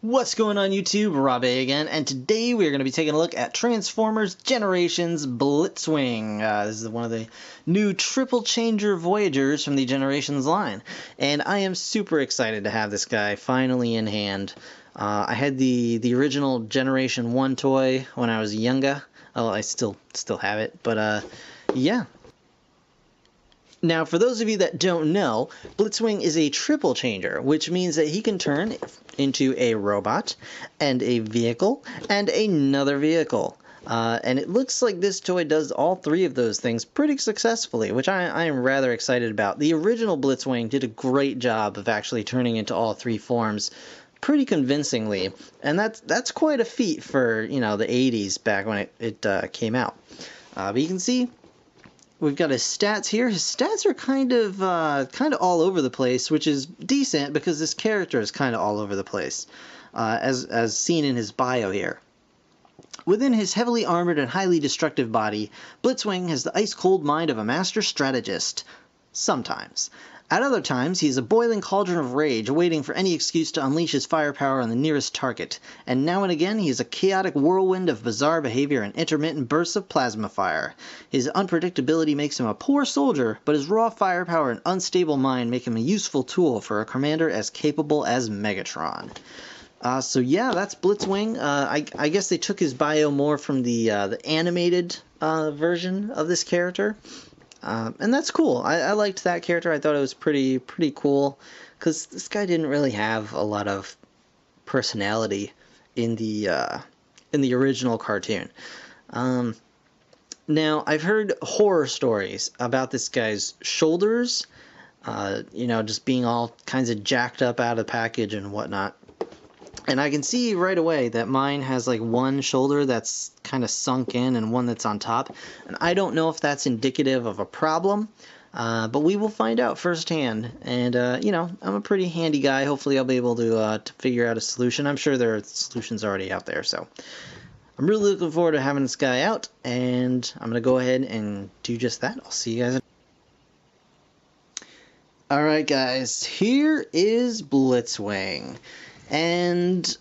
What's going on YouTube? Rob A again, and today we're going to be taking a look at Transformers Generations Blitzwing. This is one of the new triple changer Voyagers from the Generations line, and I am super excited to have this guy finally in hand. I had the original Generation 1 toy when I was younger. Oh, I still have it, but yeah. Now, for those of you that don't know, Blitzwing is a triple changer, which means that he can turn into a robot, and a vehicle, and another vehicle. And it looks like this toy does all three of those things pretty successfully, which I am rather excited about. The original Blitzwing did a great job of actually turning into all three forms pretty convincingly, and that's quite a feat for, you know, the 80s back when it came out. But you can see we've got his stats here. His stats are kind of all over the place, which is decent because this character is kind of all over the place, as seen in his bio here. Within his heavily armored and highly destructive body, Blitzwing has the ice-cold mind of a master strategist. Sometimes. At other times, he is a boiling cauldron of rage, waiting for any excuse to unleash his firepower on the nearest target. And now and again, he is a chaotic whirlwind of bizarre behavior and intermittent bursts of plasma fire. His unpredictability makes him a poor soldier, but his raw firepower and unstable mind make him a useful tool for a commander as capable as Megatron. So yeah, that's Blitzwing. I guess they took his bio more from the animated version of this character. And that's cool. I liked that character. I thought it was pretty cool, because this guy didn't really have a lot of personality in the original cartoon. Now, I've heard horror stories about this guy's shoulders, you know, just being all kinds of jacked up out of the package and whatnot. And I can see right away that mine has like one shoulder that's kind of sunk in and one that's on top. And I don't know if that's indicative of a problem, but we will find out firsthand. And, you know, I'm a pretty handy guy. Hopefully I'll be able to figure out a solution. I'm sure there are solutions already out there. So I'm really looking forward to having this guy out. And I'm going to go ahead and do just that. I'll see you guys. Alright guys, here is Blitzwing. And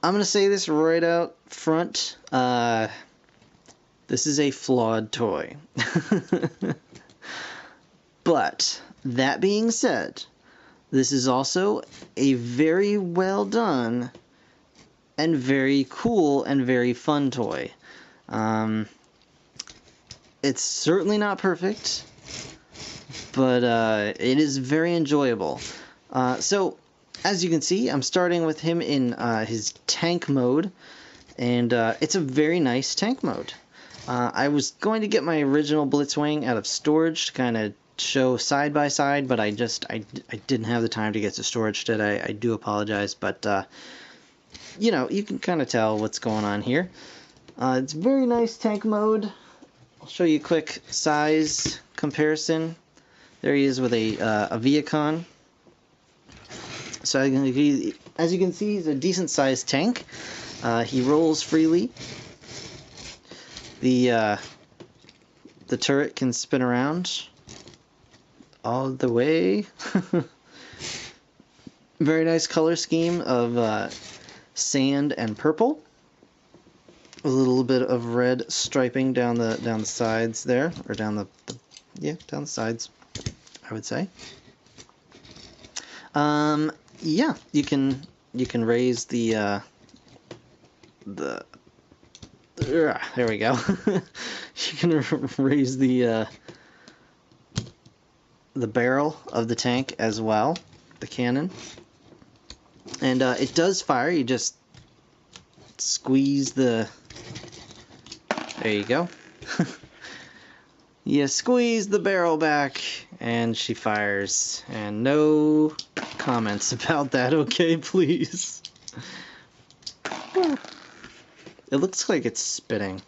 I'm going to say this right out front, this is a flawed toy. But, that being said, this is also a very well done and very cool and very fun toy. It's certainly not perfect, but it is very enjoyable. So, as you can see, I'm starting with him in his tank mode, and it's a very nice tank mode. I was going to get my original Blitzwing out of storage to kind of show side by side, but I didn't have the time to get to storage today. I do apologize, but you know, you can kind of tell what's going on here. It's very nice tank mode. I'll show you a quick size comparison. There he is with a Viacon. So as you can see, he's a decent-sized tank. He rolls freely. The turret can spin around all the way. Very nice color scheme of sand and purple. A little bit of red striping down the sides there, or down the sides, I would say. Yeah, you can raise the there we go. You can raise the barrel of the tank as well, the cannon, and it does fire. You just squeeze the. There you go. You squeeze the barrel back, and she fires. And no comments about that, okay, please? It looks like it's spitting,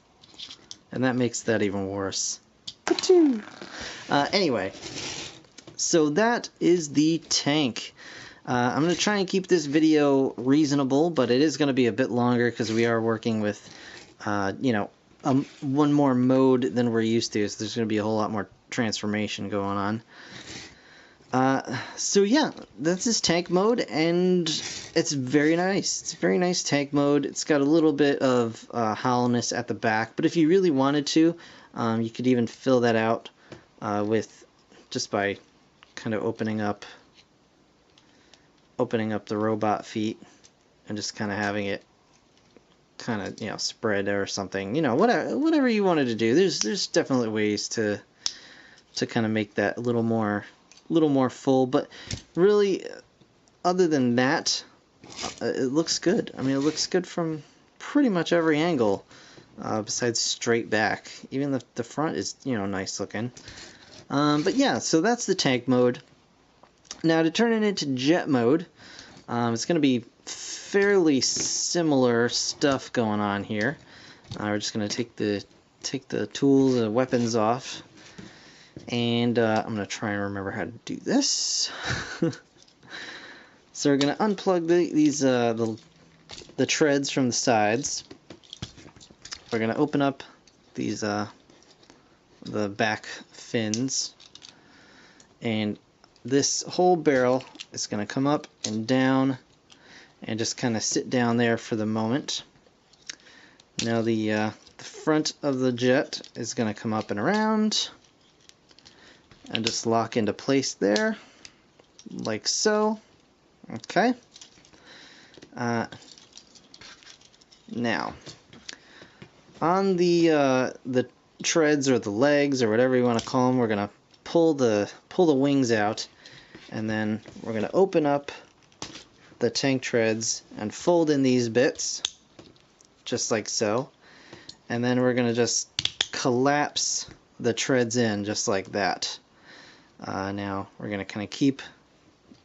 and that makes that even worse. Anyway, so that is the tank. I'm going to try and keep this video reasonable, but it is going to be a bit longer because we are working with, you know, one more mode than we're used to, so there's going to be a whole lot more transformation going on. So yeah, that's his tank mode, and it's very nice. It's a very nice tank mode. It's got a little bit of hollowness at the back, but if you really wanted to, you could even fill that out with just by kind of opening up the robot feet and just kind of having it kind of, you know, spread or something. You know, whatever you wanted to do. There's definitely ways to kind of make that a little more full, but really, other than that, it looks good. I mean, it looks good from pretty much every angle, besides straight back. Even the front is, you know, nice looking. But yeah, so that's the tank mode. Now to turn it into jet mode, it's going to be fairly similar stuff going on here. We're just going to take the tools, the weapons off. And I'm going to try and remember how to do this. So we're going to unplug the treads from the sides. We're going to open up these the back fins, and this whole barrel is going to come up and down and just kind of sit down there for the moment. Now the front of the jet is going to come up and around and just lock into place there, like so. Okay. Now, on the treads or the legs or whatever you want to call them, we're gonna pull the wings out, and then we're gonna open up the tank treads and fold in these bits, just like so, and then we're gonna just collapse the treads in just like that. Now we're going to kind of keep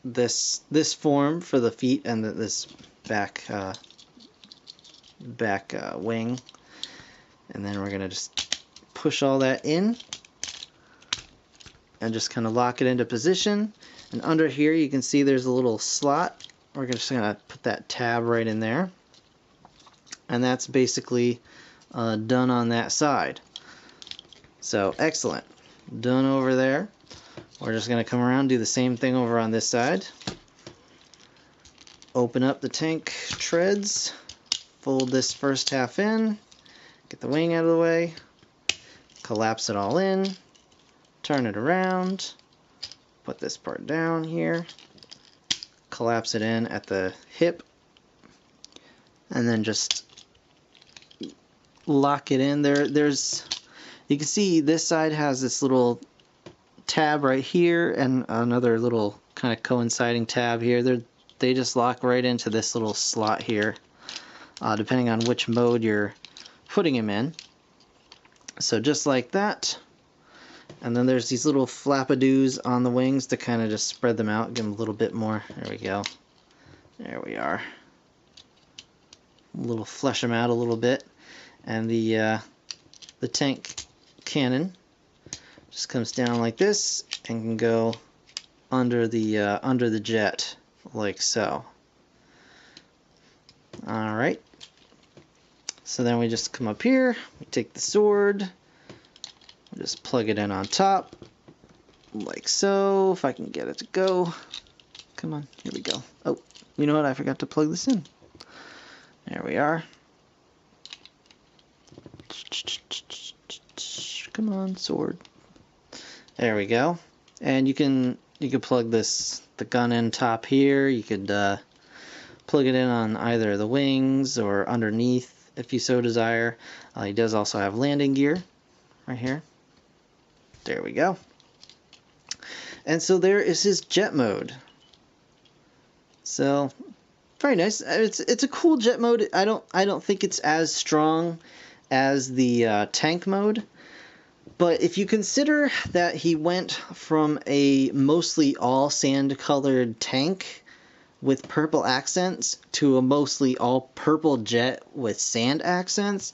this form for the feet and this back wing, and then we're going to just push all that in and just kind of lock it into position. And under here you can see there's a little slot. We're just going to put that tab right in there, and that's basically done on that side. So excellent, done over there. We're just going to come around, do the same thing over on this side. Open up the tank treads, fold this first half in, get the wing out of the way, collapse it all in, turn it around, put this part down here, collapse it in at the hip, and then just lock it in. You can see this side has this little tab right here and another little kind of coinciding tab here. They just lock right into this little slot here, depending on which mode you're putting them in. So just like that. And then there's these little flappadoos on the wings to kind of just spread them out, give them a little bit more. There we go. There we are. A little flesh them out a little bit. And the tank cannon just comes down like this and can go under the jet, like so. Alright, so then we just come up here, we take the sword, we just plug it in on top, like so. If I can get it to go. Come on, here we go. Oh, you know what, I forgot to plug this in. There we are. Come on, sword. There we go. And you can plug the gun in top here. You could plug it in on either the wings or underneath if you so desire. He does also have landing gear right here. There we go. And so there is his jet mode. So very nice. It's a cool jet mode. I don't think it's as strong as the tank mode. But if you consider that he went from a mostly all sand colored tank with purple accents to a mostly all purple jet with sand accents,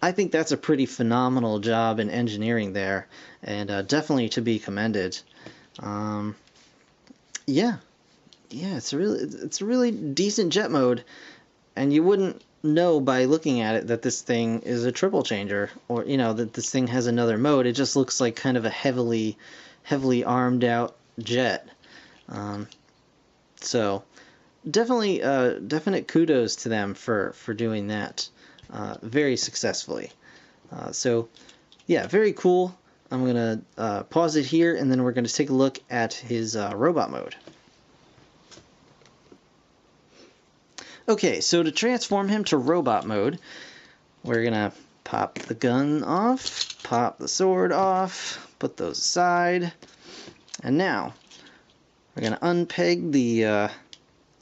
I think that's a pretty phenomenal job in engineering there, and definitely to be commended. Yeah, it's a really decent jet mode, and you wouldn't know by looking at it that this thing is a triple changer, or that this thing has another mode. It just looks like kind of a heavily armed out jet. So definitely, definite kudos to them for doing that very successfully. So yeah, very cool. I'm gonna pause it here, and then we're gonna take a look at his robot mode. Okay, so to transform him to robot mode, we're gonna pop the gun off, pop the sword off, put those aside, and now we're gonna unpeg the,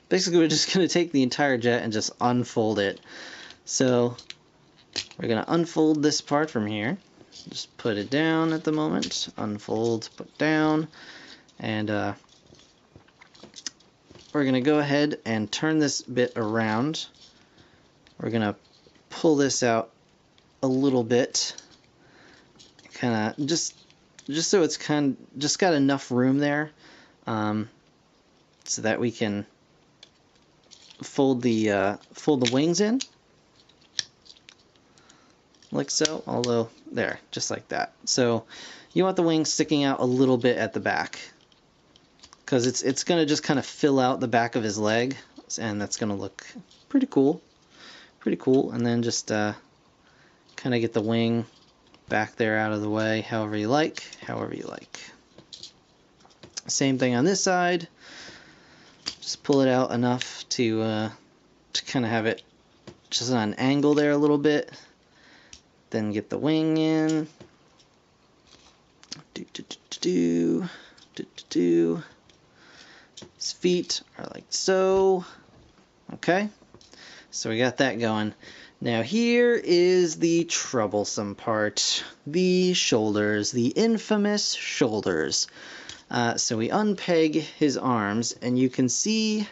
basically we're just gonna take the entire jet and just unfold it. So we're gonna unfold this part from here, just put it down at the moment, unfold, put down, and we're gonna go ahead and turn this bit around. We're gonna pull this out a little bit, kind of just so it's just got enough room there, so that we can fold the wings in like so. Although there, just like that. So you want the wings sticking out a little bit at the back, because it's gonna just kind of fill out the back of his leg, and that's gonna look pretty cool. And then just kind of get the wing back there out of the way, however you like. Same thing on this side. Just pull it out enough to kind of have it just on an angle there a little bit. Then get the wing in. His feet are like so. Okay, so we got that going. Now here is the troublesome part, the shoulders, the infamous shoulders. So we unpeg his arms, and you can see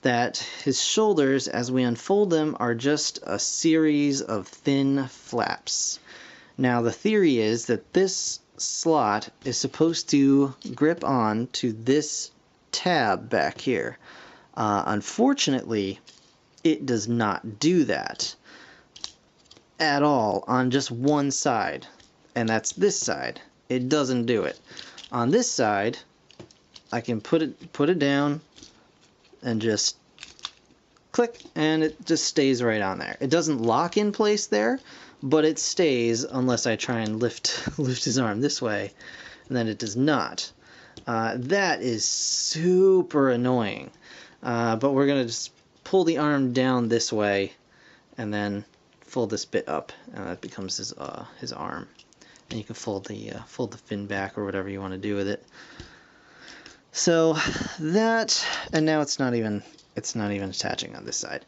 that his shoulders, as we unfold them, are just a series of thin flaps. Now the theory is that this slot is supposed to grip on to this tab back here. Unfortunately, it does not do that at all on just one side, and that's this side. It doesn't do it. On this side, I can put it down and just click, and it just stays right on there. It doesn't lock in place there, but it stays unless I try and lift his arm this way, and then it does not. That is super annoying. But we're gonna just pull the arm down this way, and then fold this bit up, and that becomes his arm. And you can fold the fin back or whatever you want to do with it. So that, and now it's not even attaching on this side.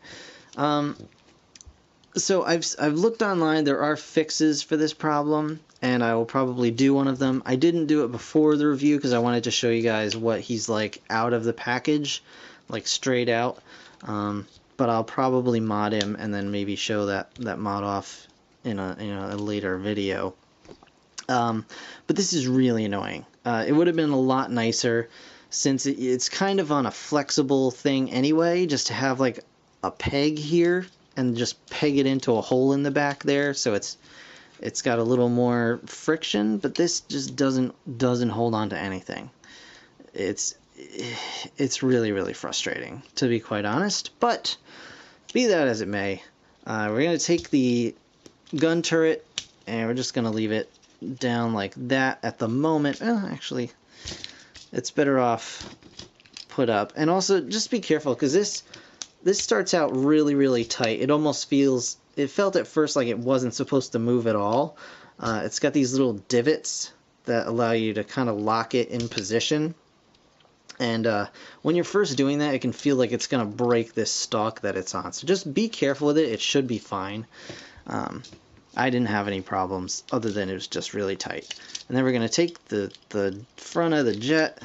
So I've looked online. There are fixes for this problem, and I will probably do one of them. I didn't do it before the review because I wanted to show you guys what he's like out of the package, like straight out. But I'll probably mod him and then maybe show that mod off in a later video. But this is really annoying. It would have been a lot nicer, since it's kind of on a flexible thing anyway, just to have like a peg here and just peg it into a hole in the back there, so it's got a little more friction. But this just doesn't hold on to anything. It's really frustrating, to be quite honest. But be that as it may, we're going to take the gun turret and we're just going to leave it down like that at the moment. Actually, it's better off put up. And also, just be careful, because this starts out really tight. It almost felt at first like it wasn't supposed to move at all. It's got these little divots that allow you to kind of lock it in position. And when you're first doing that, it can feel like it's going to break this stalk that it's on. So just be careful with it. It should be fine. I didn't have any problems, other than it was just really tight. And then we're going to take the front of the jet,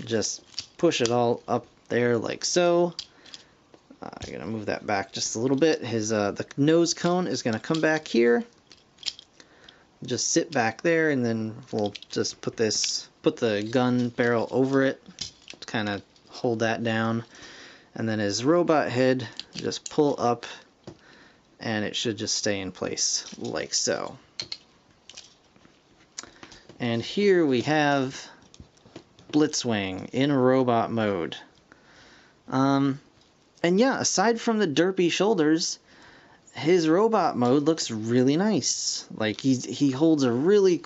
just push it all up there like so. I'm going to move that back just a little bit. The nose cone is going to come back here. Just sit back there, and then we'll just put the gun barrel over it to kind of hold that down. And then his robot head, just pull up, and it should just stay in place like so. And here we have Blitzwing in robot mode. And yeah, aside from the derpy shoulders, his robot mode looks really nice. Like he holds really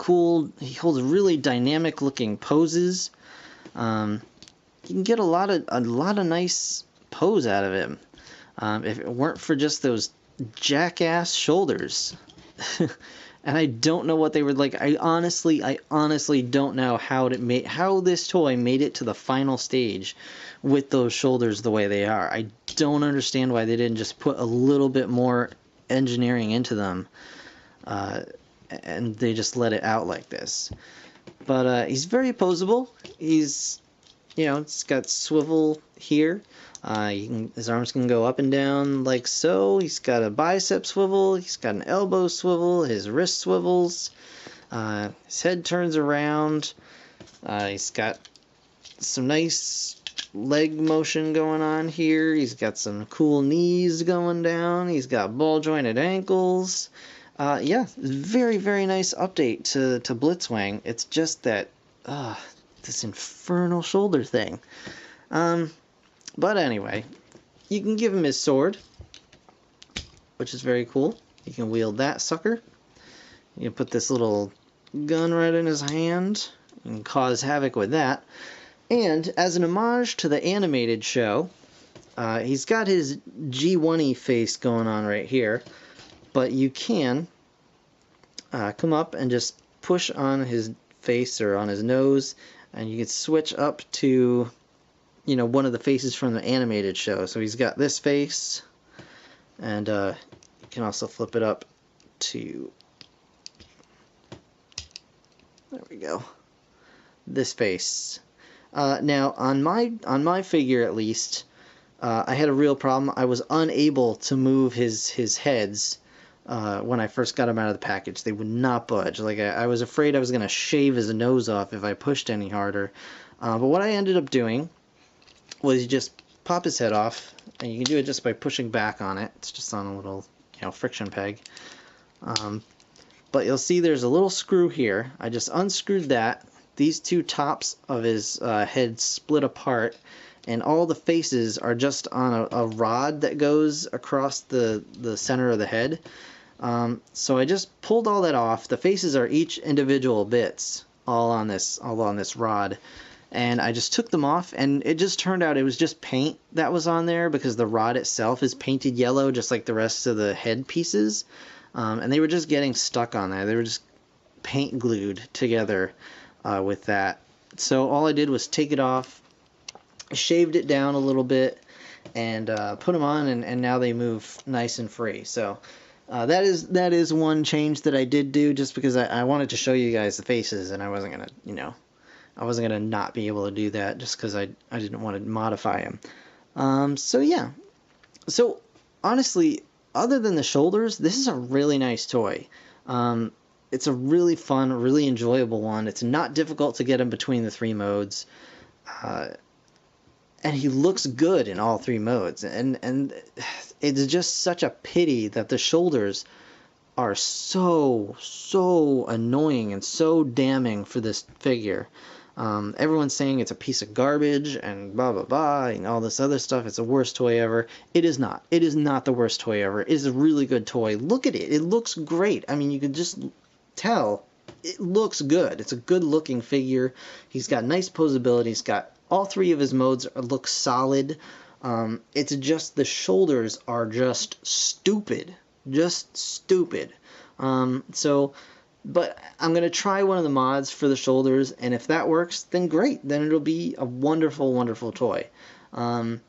dynamic looking poses. You can get a lot of nice pose out of him. If it weren't for just those jackass shoulders. And I don't know what they were like. I honestly don't know how this toy made it to the final stage with those shoulders the way they are. I don't understand why they didn't just put a little bit more engineering into them, and they just let it out like this. But he's very poseable. He's, it's got swivel here. His arms can go up and down like so. He's got a bicep swivel. He's got an elbow swivel. His wrist swivels. His head turns around. He's got some nice leg motion going on here. He's got some cool knees going down. He's got ball jointed ankles. Yeah, very, very nice update to Blitzwing. It's just that, this infernal shoulder thing. But anyway, you can give him his sword, which is very cool. You can wield that sucker. You can put this little gun right in his hand and cause havoc with that. And as an homage to the animated show, he's got his G1-y face going on right here. But you can come up and just push on his face or on his nose, and you can switch up to, one of the faces from the animated show. So he's got this face, and you can also flip it up to, there we go, this face. Now on my figure at least, I had a real problem. I was unable to move his heads when I first got him out of the package. They would not budge. Like I was afraid I was going to shave his nose off if I pushed any harder. But what I ended up doing was you just pop his head off, and you can do it just by pushing back on it. It's just on a little, friction peg. But you'll see there's a little screw here. I just unscrewed that. These two tops of his head split apart, and all the faces are just on a rod that goes across the center of the head. So I just pulled all that off. The faces are each individual bits, all on this rod. And I just took them off, and it just turned out it was just paint that was on there, because the rod itself is painted yellow just like the rest of the head pieces. And they were just getting stuck on there. They were just paint glued together with that. So all I did was take it off, shaved it down a little bit, and put them on, and now they move nice and free. So that is one change that I did do, just because I wanted to show you guys the faces, and I wasn't gonna, I wasn't going to not be able to do that just because I didn't want to modify him. So yeah. So honestly, other than the shoulders, this is a really nice toy. It's a really fun, really enjoyable one. It's not difficult to get him between the three modes. And he looks good in all three modes. And it's just such a pity that the shoulders are so annoying and so damning for this figure. Everyone's saying it's a piece of garbage and blah blah blah and all this other stuff. It's the worst toy ever. It is not. It is not the worst toy ever. It is a really good toy. Look at it. It looks great. I mean, you can just tell it looks good. It's a good looking figure. He's got nice posability. He's got all three of his modes look solid. It's just the shoulders are just stupid. Just stupid. But I'm going to try one of the mods for the shoulders, and if that works, then great. Then it'll be a wonderful, wonderful toy. I'm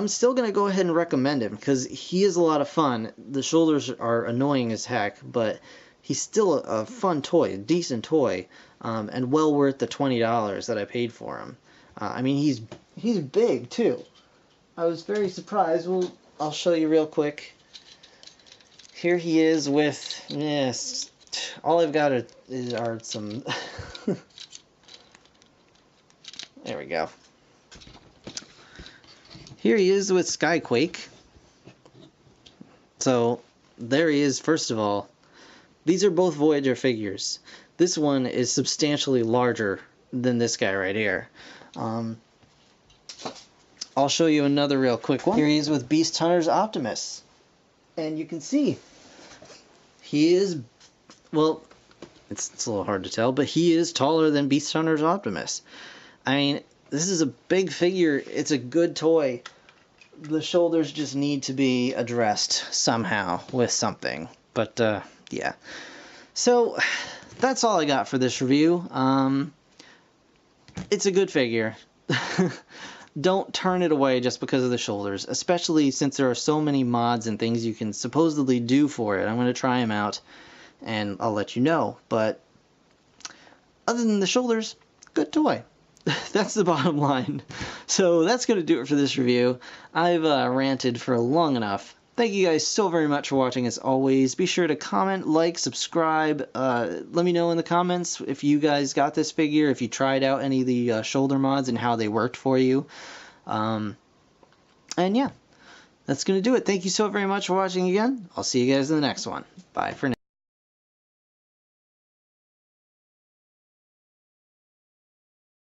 still going to go ahead and recommend him, because he is a lot of fun. The shoulders are annoying as heck, but he's still a fun toy, a decent toy, and well worth the $20 that I paid for him. I mean, he's big, too. I was very surprised. I'll show you real quick. Here he is with, yes, all I've got are some, there we go. Here he is with Skyquake. So, there he is, first of all. These are both Voyager figures. This one is substantially larger than this guy right here. I'll show you another real quick one. Here he is with Beast Hunter's Optimus. And you can see, he is, well, it's a little hard to tell, but he is taller than Beast Hunter's Optimus. I mean, this is a big figure. It's a good toy. The shoulders just need to be addressed somehow with something. But, yeah. So, that's all I got for this review. It's a good figure. Don't turn it away just because of the shoulders, especially since there are so many mods and things you can supposedly do for it. I'm going to try them out, and I'll let you know. But other than the shoulders, good toy. That's the bottom line. So that's going to do it for this review. I've ranted for long enough. Thank you guys so very much for watching as always. Be sure to comment, like, subscribe. Let me know in the comments if you guys got this figure, if you tried out any of the shoulder mods and how they worked for you. And yeah, that's going to do it. Thank you so very much for watching again. I'll see you guys in the next one. Bye for now.